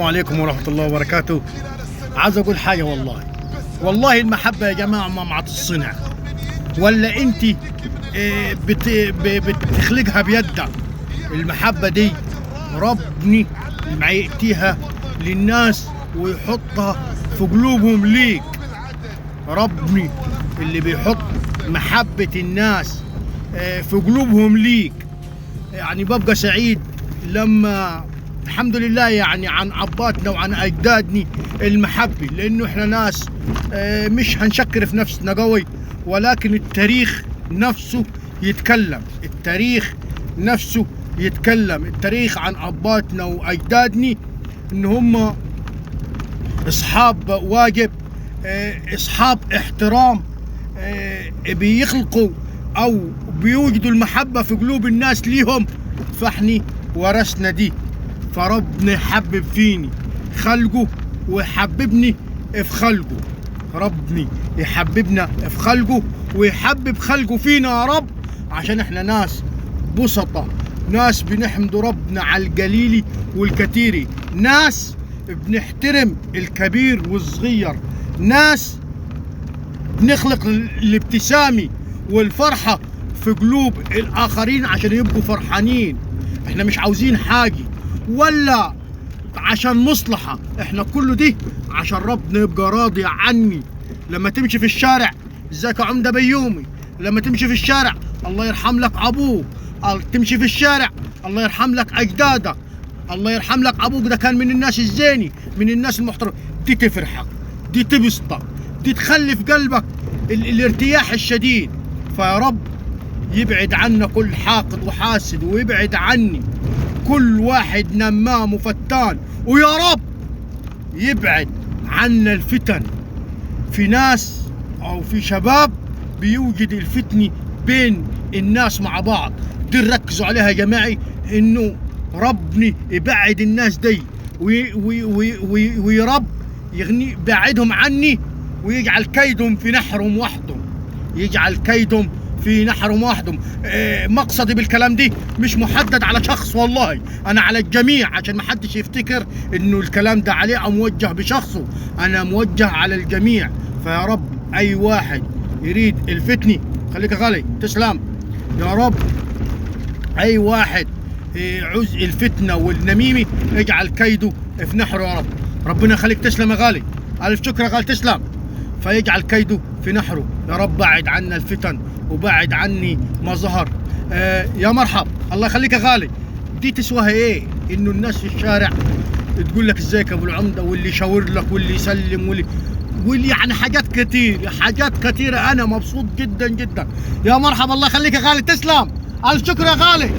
عليكم ورحمة الله وبركاته. عايز أقول حاجة، والله المحبة يا جماعة ما تصنع، ولا أنت بتخلقها بيدك. المحبة دي ربني ما يأتيها للناس ويحطها في قلوبهم ليك. ربني اللي بيحط محبة الناس في قلوبهم ليك. يعني ببقى سعيد لما الحمد لله يعني عن أباتنا وعن أجدادنا المحبة، لأنه إحنا ناس مش هنشكر في نفسنا قوي، ولكن التاريخ نفسه يتكلم. التاريخ نفسه يتكلم. التاريخ عن أباتنا وأجدادنا إن هم أصحاب واجب، أصحاب احترام، بيخلقوا أو بيوجدوا المحبة في قلوب الناس ليهم. فإحنا ورثنا دي، فربنا يحبب فيني خلقه ويحببني في خلقه. ربني يحببنا في خلقه ويحبب خلقه فينا يا رب، عشان احنا ناس بسطة، ناس بنحمد ربنا على القليل والكتير، ناس بنحترم الكبير والصغير، ناس بنخلق الابتسامة والفرحة في قلوب الآخرين عشان يبقوا فرحانين. احنا مش عاوزين حاجة ولا عشان مصلحة، احنا كله دي عشان ربنا يبقى راضي عني. لما تمشي في الشارع ازيك يا عمدة بيومي، لما تمشي في الشارع الله يرحم لك ابوك، تمشي في الشارع الله يرحم لك اجدادك، الله يرحم لك ابوك ده كان من الناس الزيني، من الناس المحترمة. دي تفرحك، دي تبسطك، دي تخلي في قلبك الارتياح الشديد. فيا رب يبعد عنا كل حاقد وحاسد، ويبعد عني كل واحد نمام وفتان، ويا رب يبعد عنا الفتن. في ناس او في شباب بيوجد الفتنة بين الناس مع بعض، دي ركزوا عليها يا جماعي، انه ربني يبعد الناس دي ويرب يغني بعدهم عني، ويجعل كيدهم في نحرهم وحدهم، يجعل كيدهم في نحرهم وحدهم. مقصدي بالكلام دي مش محدد على شخص، والله انا على الجميع، عشان ما حدش يفتكر انه الكلام ده عليه او موجه بشخصه، انا موجه على الجميع. فيا رب اي واحد يريد الفتنة، خليك غالي تسلم يا رب، اي واحد عز الفتنة والنميمة اجعل كيده في نحره يا رب. ربنا يخليك تسلم يا غالي، الف شكر يا غالي تسلم. فيجعل كيده في نحره يا رب. بعد عنا الفتن وبعد عني ما ظهر. يا مرحب، الله يخليك يا غالي. دي تسواها ايه؟ انه الناس في الشارع تقول لك ازيك يا ابو العمده، واللي يشاور لك واللي يسلم واللي يعني حاجات كتير، حاجات كتيره. انا مبسوط جدا جدا. يا مرحبا، الله يخليك يا غالي تسلم، الف شكر يا غالي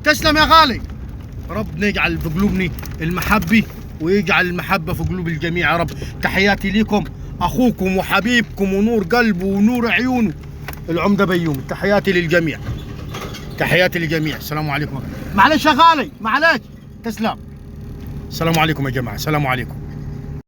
تسلم يا غالي. ربنا يجعل في قلوبنا المحبه، ويجعل المحبه في قلوب الجميع يا رب. تحياتي ليكم، اخوكم وحبيبكم ونور قلبه ونور عيونه العمده بيومي. تحياتي للجميع، تحياتي للجميع. السلام عليكم. معلش يا غالي، معلش تسلم. السلام عليكم يا جماعه، السلام عليكم.